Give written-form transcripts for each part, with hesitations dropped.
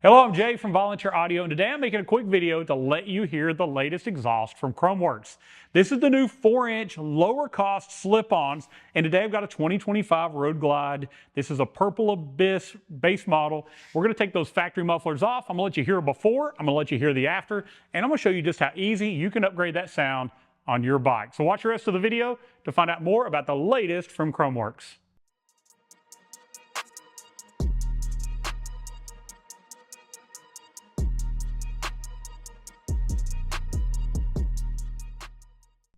Hello, I'm Jay from Volunteer Audio, and today I'm making a quick video to let you hear the latest exhaust from Khrome Werks. This is the new 4-inch lower cost slip-ons, and today I've got a 2025 Road Glide. This is a Purple Abyss base model. We're going to take those factory mufflers off. I'm going to let you hear before, I'm going to let you hear the after, and I'm going to show you just how easy you can upgrade that sound on your bike. So watch the rest of the video to find out more about the latest from Khrome Werks.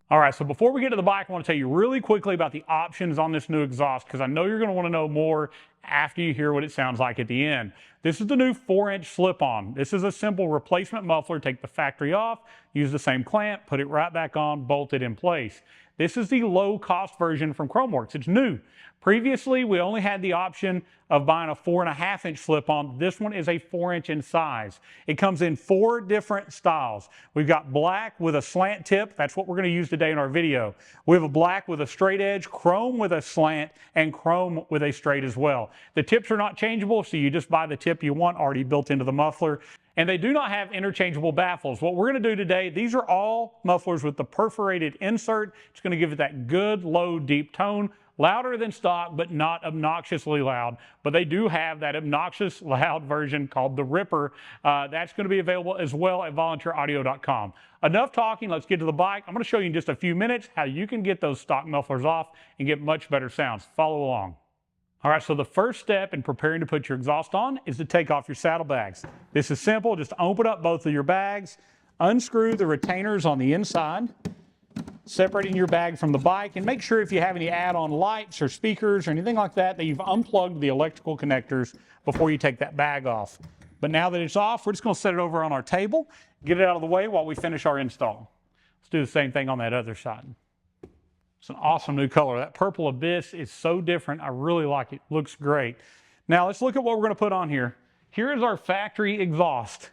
All right, so before we get to the bike, I want to tell you really quickly about the options on this new exhaust, because I know you're going to want to know more after you hear what it sounds like at the end. This is the new 4-inch slip-on. This is a simple replacement muffler. Take the factory off, use the same clamp, put it right back on, bolt it in place. This is the low-cost version from Khrome Werks. It's new. Previously, we only had the option of buying a 4.5-inch slip-on. This one is a 4-inch in size. It comes in 4 different styles. We've got black with a slant tip. That's what we're going to use today in our video. We have a black with a straight edge, chrome with a slant, and chrome with a straight as well. The tips are not changeable, so you just buy the tip you want already built into the muffler. And they do not have interchangeable baffles. What we're going to do today, these are all mufflers with the perforated insert. It's going to give it that good, low, deep tone. Louder than stock, but not obnoxiously loud. But they do have that obnoxious loud version called the Ripper. That's going to be available as well at volunteeraudio.com. Enough talking, let's get to the bike. I'm going to show you in just a few minutes how you can get those stock mufflers off and get much better sounds. Follow along. All right, so the first step in preparing to put your exhaust on is to take off your saddlebags. This is simple. Just open up both of your bags, unscrew the retainers on the inside, separating your bag from the bike, and make sure if you have any add-on lights or speakers or anything like that, that you've unplugged the electrical connectors before you take that bag off. But now that it's off, we're just going to set it over on our table, get it out of the way while we finish our install. Let's do the same thing on that other side. It's an awesome new color. That Purple Abyss is so different. I really like it. Looks great. Now let's look at what we're going to put on here. Here is our factory exhaust.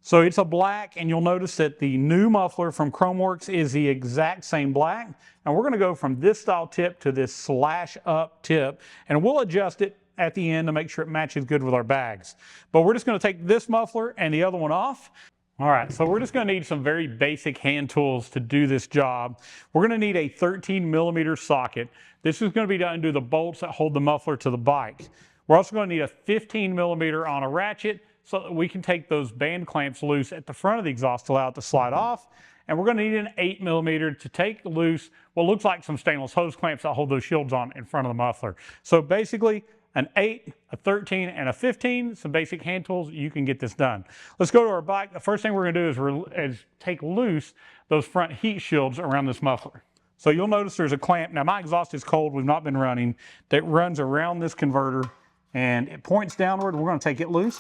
So it's a black, and you'll notice that the new muffler from Khrome Werks is the exact same black. And we're going to go from this style tip to this slash up tip, and we'll adjust it at the end to make sure it matches good with our bags. But we're just going to take this muffler and the other one off. All right, so we're just going to need some very basic hand tools to do this job. We're going to need a 13mm socket. This is going to be to undo the bolts that hold the muffler to the bike. We're also going to need a 15mm on a ratchet, so that we can take those band clamps loose at the front of the exhaust to allow it to slide off. And we're going to need an 8mm to take loose what looks like some stainless hose clamps that hold those shields on in front of the muffler. So basically an 8, a 13, and a 15, some basic hand tools, you can get this done. Let's go to our bike. The first thing we're going to do is take loose those front heat shields around this muffler. So you'll notice there's a clamp. Now my exhaust is cold, we've not been running, that runs around this converter and it points downward. We're going to take it loose.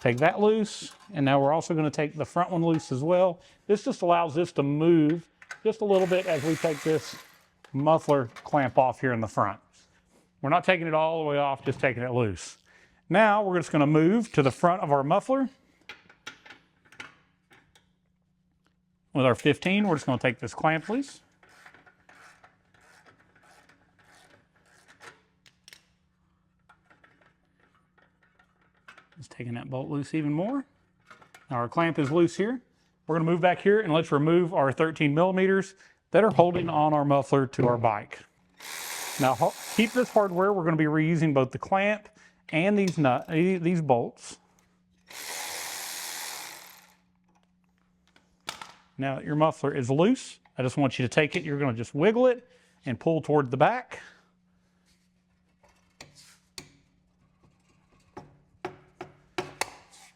Take that loose, and now we're also going to take the front one loose as well. This just allows this to move just a little bit as we take this muffler clamp off here in the front. We're not taking it all the way off, just taking it loose. Now we're just going to move to the front of our muffler. With our 15, we're just going to take this clamp loose. Just taking that bolt loose even more. Now our clamp is loose here. We're going to move back here and let's remove our 13mm that are holding on our muffler to our bike. Now keep this hardware. We're going to be reusing both the clamp and these bolts. Now that your muffler is loose, I just want you to take it. You're going to just wiggle it and pull toward the back.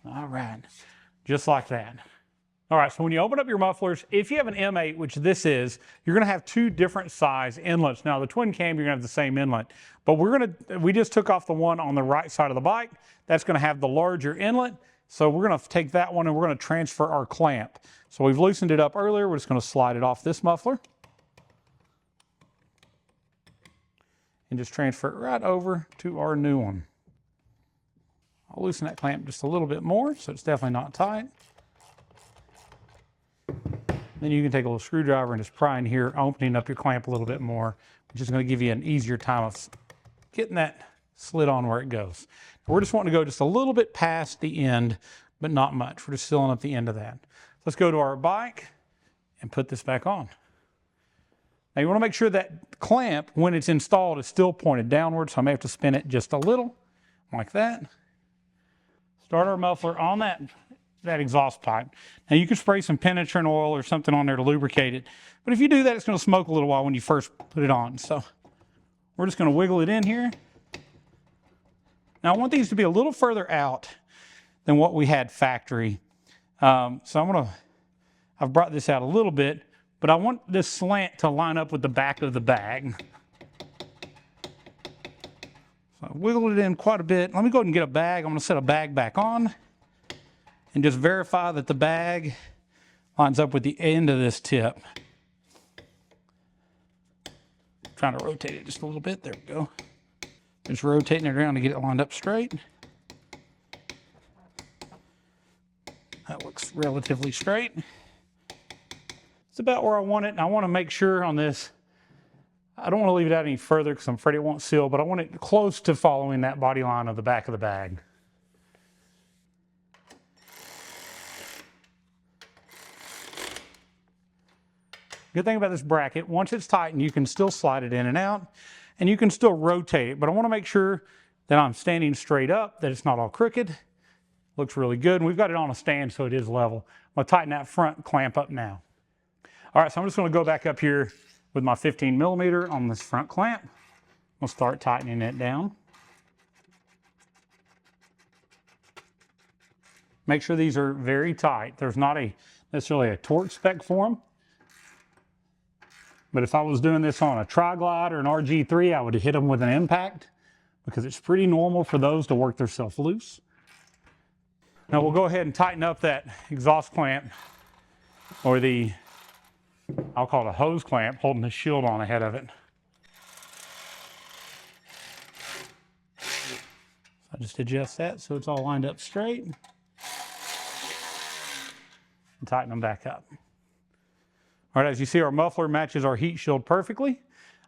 All right, just like that. All right, so when you open up your mufflers, if you have an M8, which this is, you're gonna have 2 different size inlets. Now the twin cam, you're gonna have the same inlet, but we just took off the one on the right side of the bike. That's gonna have the larger inlet. So we're gonna take that one and we're gonna transfer our clamp. So we've loosened it up earlier. We're just gonna slide it off this muffler. And just transfer it right over to our new one. I'll loosen that clamp just a little bit more, so it's definitely not tight. Then you can take a little screwdriver and just pry in here, opening up your clamp a little bit more, which is going to give you an easier time of getting that slid on where it goes. We're just wanting to go just a little bit past the end, but not much. We're just filling up the end of that. Let's go to our bike and put this back on. Now you want to make sure that clamp, when it's installed, is still pointed downward, so I may have to spin it just a little, like that. Start our muffler on that exhaust pipe. Now you can spray some penetrant oil or something on there to lubricate it, but if you do that, it's going to smoke a little while when you first put it on. So we're just going to wiggle it in here. Now I want these to be a little further out than what we had factory. So I've brought this out a little bit, but I want this slant to line up with the back of the bag. So I wiggled it in quite a bit. Let me go ahead and get a bag. I'm going to set a bag back on and just verify that the bag lines up with the end of this tip. Trying to rotate it just a little bit. There we go. Just rotating it around to get it lined up straight. That looks relatively straight. It's about where I want it, and I want to make sure on this, I don't want to leave it out any further because I'm afraid it won't seal, but I want it close to following that body line of the back of the bag. Good thing about this bracket, once it's tightened, you can still slide it in and out, and you can still rotate it, but I want to make sure that I'm standing straight up, that it's not all crooked. Looks really good, and we've got it on a stand so it is level. I'm going to tighten that front clamp up now. All right, so I'm just going to go back up here with my 15mm on this front clamp. We'll start tightening it down. Make sure these are very tight. There's not necessarily a torque spec for them. But if I was doing this on a Tri-Glide or an RG3, I would hit them with an impact because it's pretty normal for those to work themselves loose. Now we'll go ahead and tighten up that exhaust clamp, or I'll call it a hose clamp, holding the shield on ahead of it. So I just adjust that so it's all lined up straight. And tighten them back up. All right, as you see, our muffler matches our heat shield perfectly.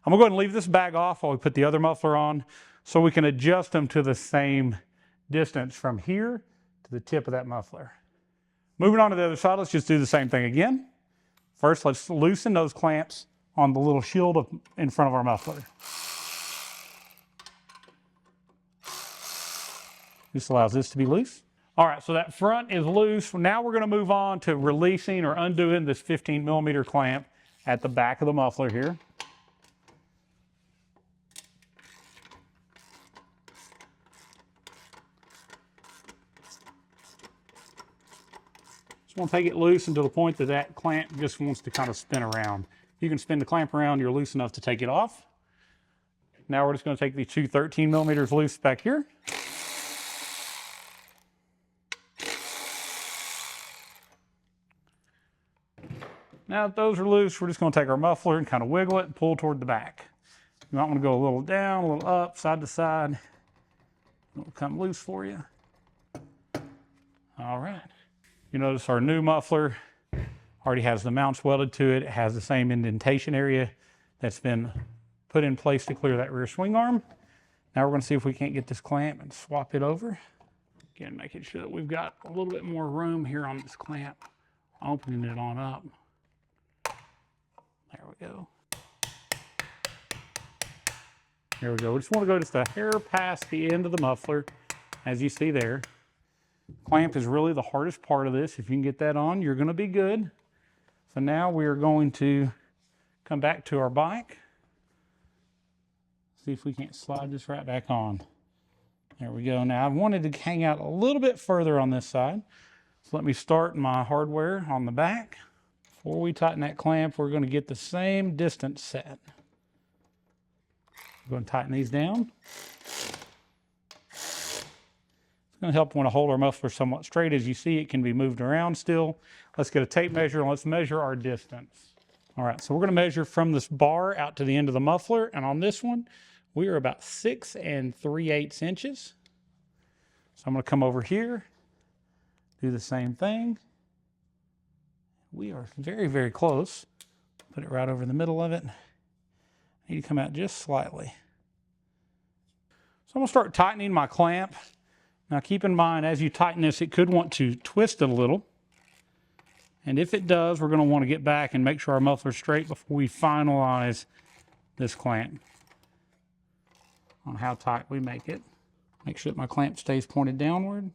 I'm gonna go ahead and leave this bag off while we put the other muffler on so we can adjust them to the same distance from here to the tip of that muffler. Moving on to the other side, let's just do the same thing again. First, let's loosen those clamps on the little shield in front of our muffler. This allows this to be loose. All right, so that front is loose. Now we're gonna move on to releasing or undoing this 15mm clamp at the back of the muffler here. Just wanna take it loose until the point that that clamp just wants to kind of spin around. You can spin the clamp around, you're loose enough to take it off. Now we're just gonna take these two 13mm loose back here. Now that those are loose, we're just going to take our muffler and kind of wiggle it and pull toward the back. You might want to go a little down, a little up, side to side. It'll come loose for you. All right. You notice our new muffler already has the mounts welded to it. It has the same indentation area that's been put in place to clear that rear swing arm. Now we're going to see if we can't get this clamp and swap it over. Again, making sure that we've got a little bit more room here on this clamp. Opening it on up. There we go. There we go. We just want to go just a hair past the end of the muffler, as you see there. Clamp is really the hardest part of this. If you can get that on, you're going to be good. So now we are going to come back to our bike. See if we can't slide this right back on. There we go. Now I wanted to hang out a little bit further on this side. So let me start my hardware on the back. Before we tighten that clamp, we're going to get the same distance set. We're going to tighten these down. It's going to help when I hold our muffler somewhat straight. As you see, it can be moved around still. Let's get a tape measure and let's measure our distance. All right, so we're going to measure from this bar out to the end of the muffler. And on this one, we are about 6 3/8 inches. So I'm going to come over here, do the same thing. We are very, very close. Put it right over the middle of it. I need to come out just slightly. So I'm going to start tightening my clamp. Now keep in mind, as you tighten this, it could want to twist it a little. And if it does, we're going to want to get back and make sure our muffler's straight before we finalize this clamp on how tight we make it. Make sure that my clamp stays pointed downward.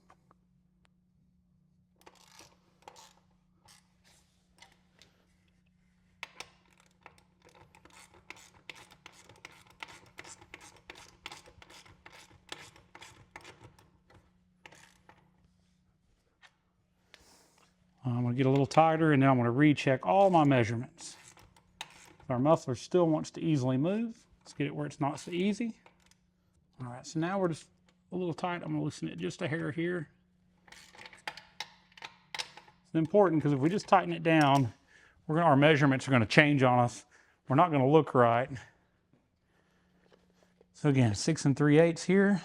I'm going to get a little tighter, and then I'm going to recheck all my measurements. Our muffler still wants to easily move. Let's get it where it's not so easy. All right, so now we're just a little tight. I'm going to loosen it just a hair here. It's important because if we just tighten it down, our measurements are going to change on us. We're not going to look right. So again, 6 3/8 here.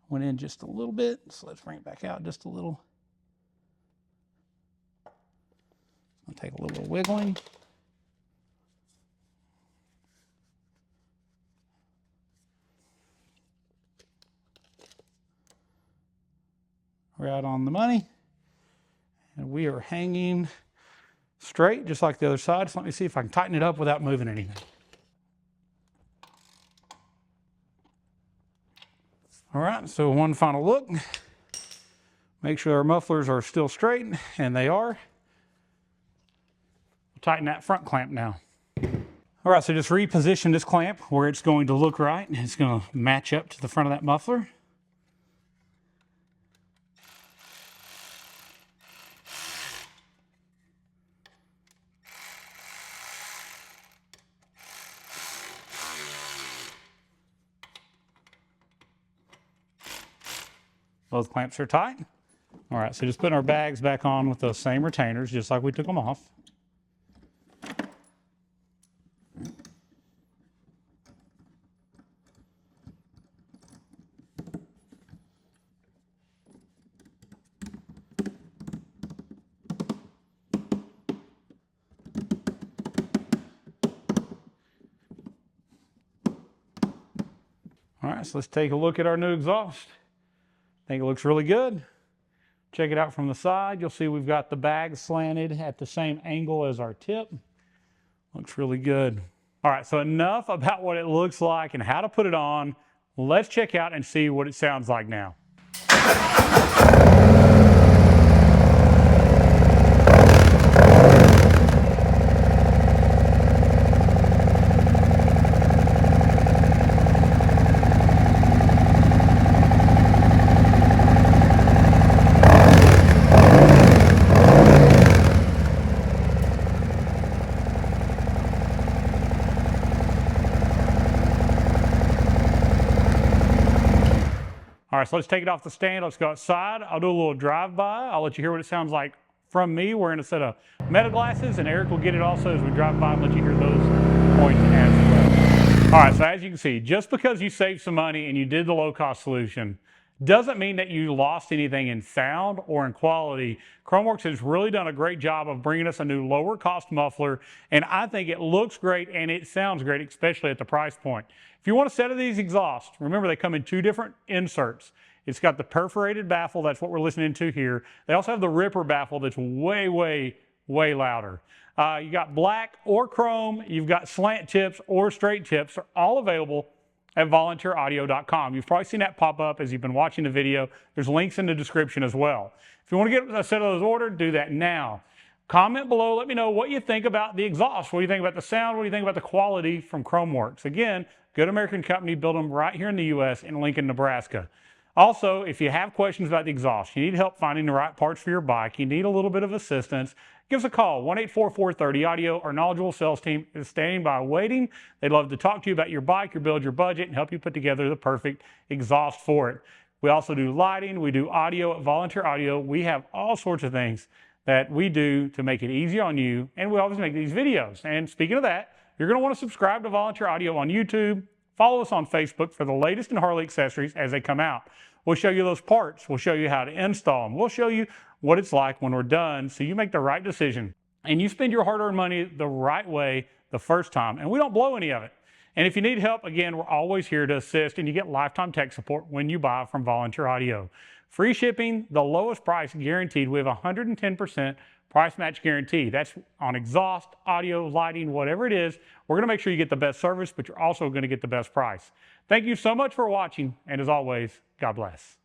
Went in just a little bit, so let's bring it back out just a little. I'll take a little wiggling. Right on the money. And we are hanging straight, just like the other side. So let me see if I can tighten it up without moving anything. All right, so one final look. Make sure our mufflers are still straight, and they are. Tighten that front clamp now. All right, so just reposition this clamp where it's going to look right. It's going to match up to the front of that muffler. Both clamps are tight. All right, so just putting our bags back on with those same retainers, just like we took them off. All right, so let's take a look at our new exhaust. I think it looks really good. Check it out from the side. You'll see we've got the bag slanted at the same angle as our tip. Looks really good. All right, so enough about what it looks like and how to put it on. Let's check out and see what it sounds like now. All right, so let's take it off the stand. Let's go outside. I'll do a little drive-by. I'll let you hear what it sounds like from me wearing a set of meta glasses, and Eric will get it also as we drive by and let you hear those points as well. All right, so as you can see, just because you saved some money and you did the low-cost solution doesn't mean that you lost anything in sound or in quality. Khrome Werks has really done a great job of bringing us a new lower cost muffler, and I think it looks great and it sounds great, especially at the price point. If you want a set of these exhausts, remember they come in 2 different inserts. It's got the perforated baffle, that's what we're listening to here. They also have the ripper baffle that's way, way, way louder. You got black or chrome, you've got slant tips or straight tips, are all available at volunteeraudio.com. You've probably seen that pop up as you've been watching the video. There's links in the description as well. If you want to get a set of those ordered, do that now. Comment below, let me know what you think about the exhaust. What do you think about the sound? What do you think about the quality from Khrome Werks? Again, good American company, build them right here in the U.S. in Lincoln, Nebraska. Also, if you have questions about the exhaust, you need help finding the right parts for your bike, you need a little bit of assistance, give us a call, 1-844-30-AUDIO. Our knowledgeable sales team is standing by waiting. They'd love to talk to you about your bike, your build, your budget, and help you put together the perfect exhaust for it. We also do lighting, we do audio at Volunteer Audio. We have all sorts of things that we do to make it easy on you, and we always make these videos. And speaking of that, you're going to want to subscribe to Volunteer Audio on YouTube. Follow us on Facebook for the latest in Harley accessories as they come out. We'll show you those parts. We'll show you how to install them. We'll show you what it's like when we're done so you make the right decision and you spend your hard-earned money the right way the first time. And we don't blow any of it. And if you need help, again, we're always here to assist, and you get lifetime tech support when you buy from Volunteer Audio. Free shipping, the lowest price guaranteed. We have 110% price match guarantee. That's on exhaust, audio, lighting, whatever it is. We're going to make sure you get the best service, but you're also going to get the best price. Thank you so much for watching, and as always, God bless.